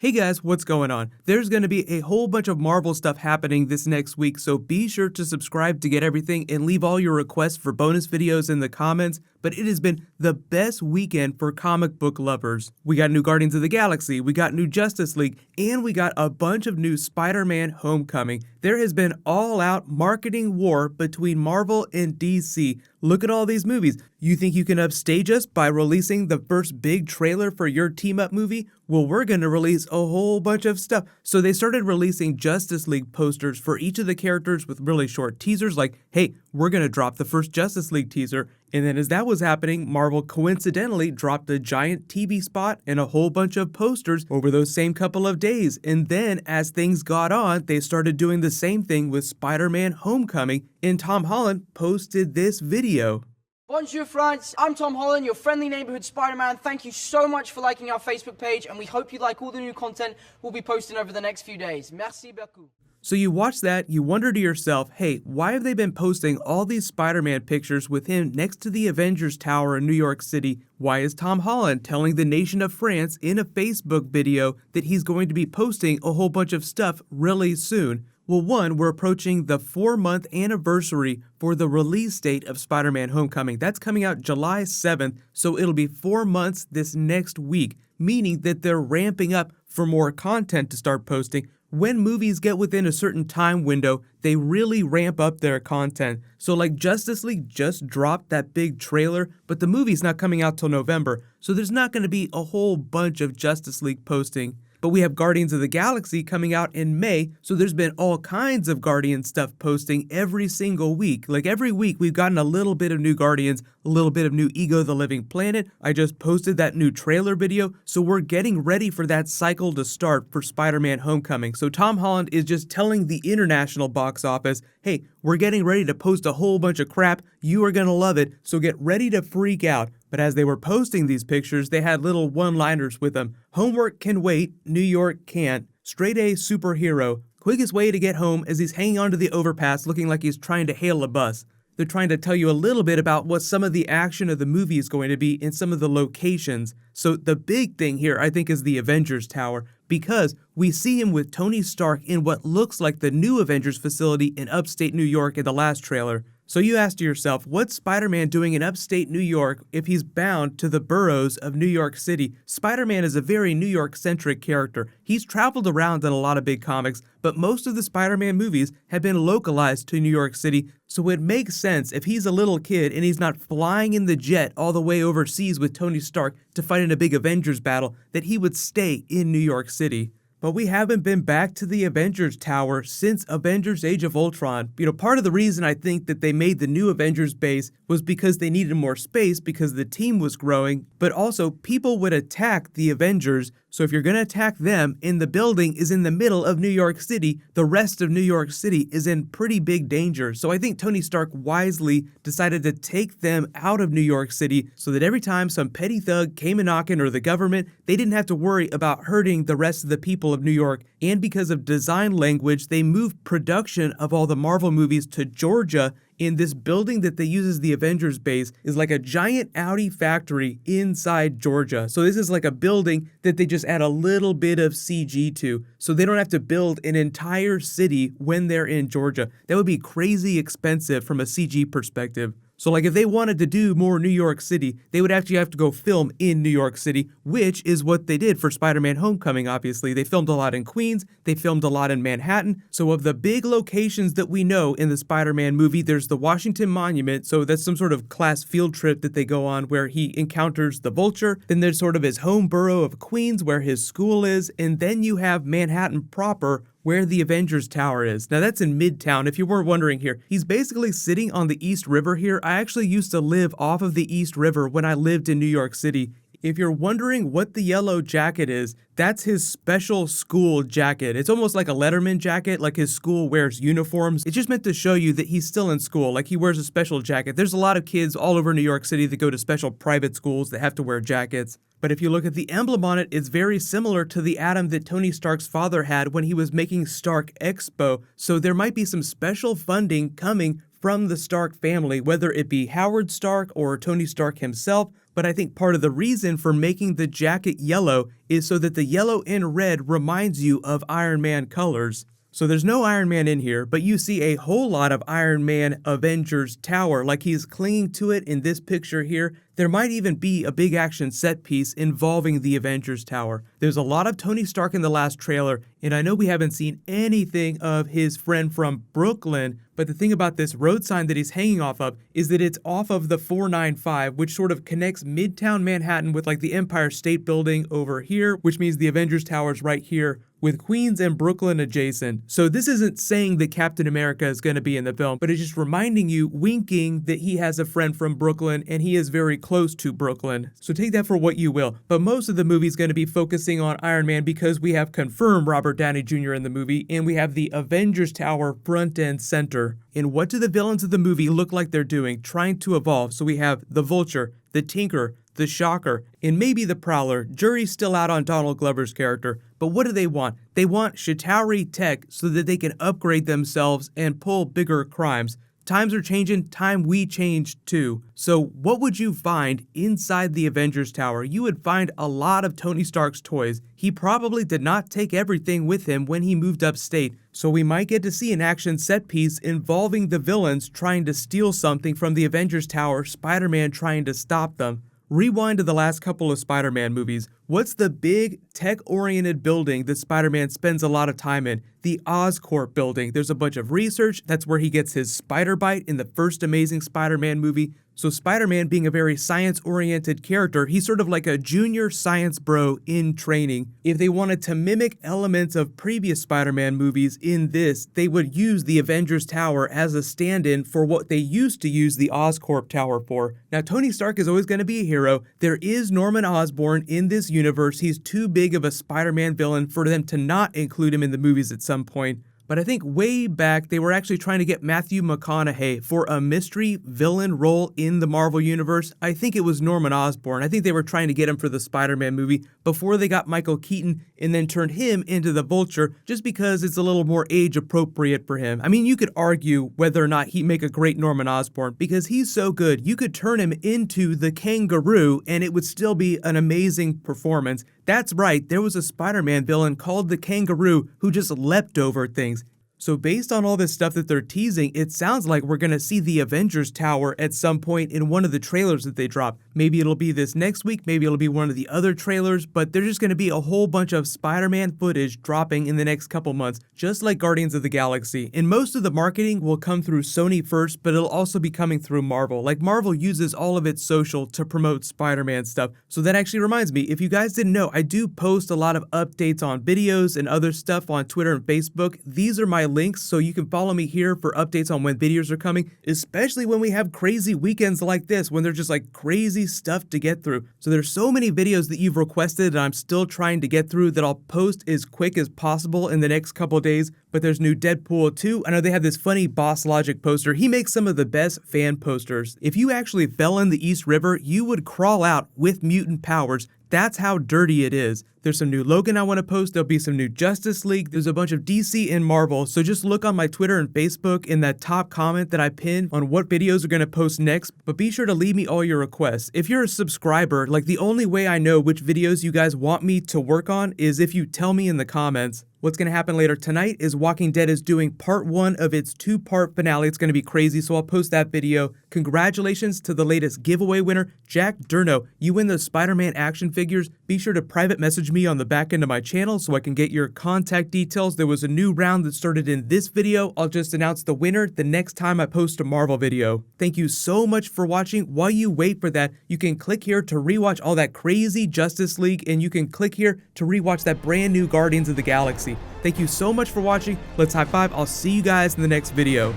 Hey guys, what's going on? There's going to be a whole bunch of Marvel stuff happening this next week, so be sure to subscribe to get everything and leave all your requests for bonus videos in the comments. But it has been the best weekend for comic book lovers. We got new Guardians of the Galaxy, we got new Justice League, and we got a bunch of new Spider-Man Homecoming. There has been all-out marketing war between Marvel and DC. Look at all these movies. You think you can upstage us by releasing the first big trailer for your team-up movie? Well, we're going to release a whole bunch of stuff. So they started releasing Justice League posters for each of the characters with really short teasers like, hey, we're going to drop the first Justice League teaser. And then as that was happening, Marvel coincidentally dropped a giant TV spot and a whole bunch of posters over those same couple of days. And then as things got on, they started doing the same thing with Spider-Man Homecoming, and Tom Holland posted this video. Bonjour France, I'm Tom Holland, your friendly neighborhood Spider-Man. Thank you so much for liking our Facebook page, and we hope you like all the new content we'll be posting over the next few days. Merci beaucoup. So you watch that, you wonder to yourself, hey, why have they been posting all these Spider-Man pictures with him next to the Avengers Tower in New York City? Why is Tom Holland telling the nation of France in a Facebook video that he's going to be posting a whole bunch of stuff really soon? Well, one, we're approaching the 4-month anniversary for the release date of Spider-Man Homecoming. That's coming out July 7th, so it'll be 4 months this next week, meaning that they're ramping up for more content to start posting. When movies get within a certain time window, they really ramp up their content. So like Justice League just dropped that big trailer, but the movie's not coming out till November, so there's not going to be a whole bunch of Justice League posting. But we have Guardians of the Galaxy coming out in May, so there's been all kinds of Guardian stuff posting every single week. Like every week we've gotten a little bit of new Guardians, a little bit of new Ego the Living Planet. I just posted that new trailer video, so we're getting ready for that cycle to start for Spider-Man Homecoming. So Tom Holland is just telling the international box office, hey, we're getting ready to post a whole bunch of crap, you are gonna love it, so get ready to freak out. But as they were posting these pictures, they had little one-liners with them. Homework can wait, New York can't. Straight A superhero. Quickest way to get home as he's hanging onto the overpass looking like he's trying to hail a bus. They're trying to tell you a little bit about what some of the action of the movie is going to be in some of the locations. So the big thing here, I think, is the Avengers Tower, because we see him with Tony Stark in what looks like the new Avengers facility in upstate New York in the last trailer. So you ask yourself, what's Spider-Man doing in upstate New York if he's bound to the boroughs of New York City? Spider-Man is a very New York-centric character. He's traveled around in a lot of big comics, but most of the Spider-Man movies have been localized to New York City, so it makes sense if he's a little kid and he's not flying in the jet all the way overseas with Tony Stark to fight in a big Avengers battle, that he would stay in New York City. But we haven't been back to the Avengers Tower since Avengers Age of Ultron. Part of the reason I think that they made the new Avengers base was because they needed more space because the team was growing, but also people would attack the Avengers. So if you're going to attack them and the building is in the middle of New York City, the rest of New York City is in pretty big danger. So I think Tony Stark wisely decided to take them out of New York City so that every time some petty thug came a knocking or the government, they didn't have to worry about hurting the rest of the people of New York. And because of design language, they moved production of all the Marvel movies to Georgia. In this building that they use as the Avengers base is like a giant Audi factory inside Georgia. So this is like a building that they just add a little bit of CG to, so they don't have to build an entire city when they're in Georgia. That would be crazy expensive from a CG perspective. So like if they wanted to do more New York City, they would actually have to go film in New York City, which is what they did for Spider-Man Homecoming, obviously. They filmed a lot in Queens, they filmed a lot in Manhattan. So of the big locations that we know in the Spider-Man movie, there's the Washington Monument, so that's some sort of class field trip that they go on where he encounters the Vulture. Then there's sort of his home borough of Queens where his school is, and then you have Manhattan proper, where the Avengers Tower is. Now that's in Midtown, if you weren't wondering here. He's basically sitting on the East River here. I actually used to live off of the East River when I lived in New York City. If you're wondering what the yellow jacket is, that's his special school jacket. It's almost like a Letterman jacket, like his school wears uniforms. It's just meant to show you that he's still in school, like he wears a special jacket. There's a lot of kids all over New York City that go to special private schools that have to wear jackets. But if you look at the emblem on it, it's very similar to the Atom that Tony Stark's father had when he was making Stark Expo. So there might be some special funding coming from the Stark family, whether it be Howard Stark or Tony Stark himself, But I think part of the reason for making the jacket yellow is so that the yellow and red reminds you of Iron Man colors. So there's no Iron Man in here, but you see a whole lot of Iron Man Avengers Tower, like he's clinging to it in this picture here. There might even be a big action set piece involving the Avengers Tower. There's a lot of Tony Stark in the last trailer, and I know we haven't seen anything of his friend from Brooklyn, but the thing about this road sign that he's hanging off of is that it's off of the 495, which sort of connects Midtown Manhattan with like the Empire State Building over here, which means the Avengers Tower's right here, with Queens and Brooklyn adjacent. So this isn't saying that Captain America is going to be in the film, but it's just reminding you, winking, that he has a friend from Brooklyn and he is very close to Brooklyn. So take that for what you will. But most of the movie is going to be focusing on Iron Man because we have confirmed Robert Downey Jr. in the movie and we have the Avengers Tower front and center. And what do the villains of the movie look like they're doing, trying to evolve? So we have the Vulture, the Tinker, the Shocker, and maybe the Prowler. Jury's still out on Donald Glover's character, but what do they want? They want Chitauri tech so that they can upgrade themselves and pull bigger crimes. Times are changing, time we change too. So what would you find inside the Avengers Tower? You would find a lot of Tony Stark's toys. He probably did not take everything with him when he moved upstate, so we might get to see an action set piece involving the villains trying to steal something from the Avengers Tower, Spider-Man trying to stop them. Rewind to the last couple of Spider-Man movies. What's the big tech-oriented building that Spider-Man spends a lot of time in? The Oscorp building. There's a bunch of research. That's where he gets his spider bite in the first Amazing Spider-Man movie. So Spider-Man, being a very science-oriented character, he's sort of like a junior science bro in training. If they wanted to mimic elements of previous Spider-Man movies in this, they would use the Avengers Tower as a stand-in for what they used to use the Oscorp Tower for. Now, Tony Stark is always going to be a hero. There is Norman Osborn in this universe. He's too big of a Spider-Man villain for them to not include him in the movies at some point. But I think way back, they were actually trying to get Matthew McConaughey for a mystery villain role in the Marvel Universe. I think it was Norman Osborn. I think they were trying to get him for the Spider-Man movie before they got Michael Keaton and then turned him into the Vulture just because it's a little more age appropriate for him. I mean, you could argue whether or not he'd make a great Norman Osborn because he's so good. You could turn him into the Kangaroo and it would still be an amazing performance. That's right, there was a Spider-Man villain called the Kangaroo who just leapt over things. So based on all this stuff that they're teasing, it sounds like we're going to see the Avengers Tower at some point in one of the trailers that they drop. Maybe it'll be this next week, maybe it'll be one of the other trailers, but there's just going to be a whole bunch of Spider-Man footage dropping in the next couple months, just like Guardians of the Galaxy. And most of the marketing will come through Sony first, but it'll also be coming through Marvel. Like Marvel uses all of its social to promote Spider-Man stuff. So that actually reminds me, if you guys didn't know, I do post a lot of updates on videos and other stuff on Twitter and Facebook. These are my links, so you can follow me here for updates on when videos are coming, especially when we have crazy weekends like this, when there's just like crazy stuff to get through. So there's so many videos that you've requested and I'm still trying to get through that I'll post as quick as possible in the next couple days. But there's new Deadpool 2. I know they have this funny Boss Logic poster. He makes some of the best fan posters. If you actually fell in the East River, you would crawl out with mutant powers. That's how dirty it is. There's some new Logan I want to post. There'll be some new Justice League. There's a bunch of DC and Marvel. So just look on my Twitter and Facebook in that top comment that I pinned on what videos are going to post next. But be sure to leave me all your requests. If you're a subscriber, like the only way I know which videos you guys want me to work on is if you tell me in the comments. What's going to happen later tonight is Walking Dead is doing part 1 of its 2-part finale. It's going to be crazy, so I'll post that video. Congratulations to the latest giveaway winner, Jack Durno. You win those Spider-Man action figures. Be sure to private message me on the back end of my channel so I can get your contact details. There was a new round that started in this video. I'll just announce the winner the next time I post a Marvel video. Thank you so much for watching. While you wait for that, you can click here to rewatch all that crazy Justice League, and you can click here to rewatch that brand new Guardians of the Galaxy. Thank you so much for watching. Let's high five. I'll see you guys in the next video.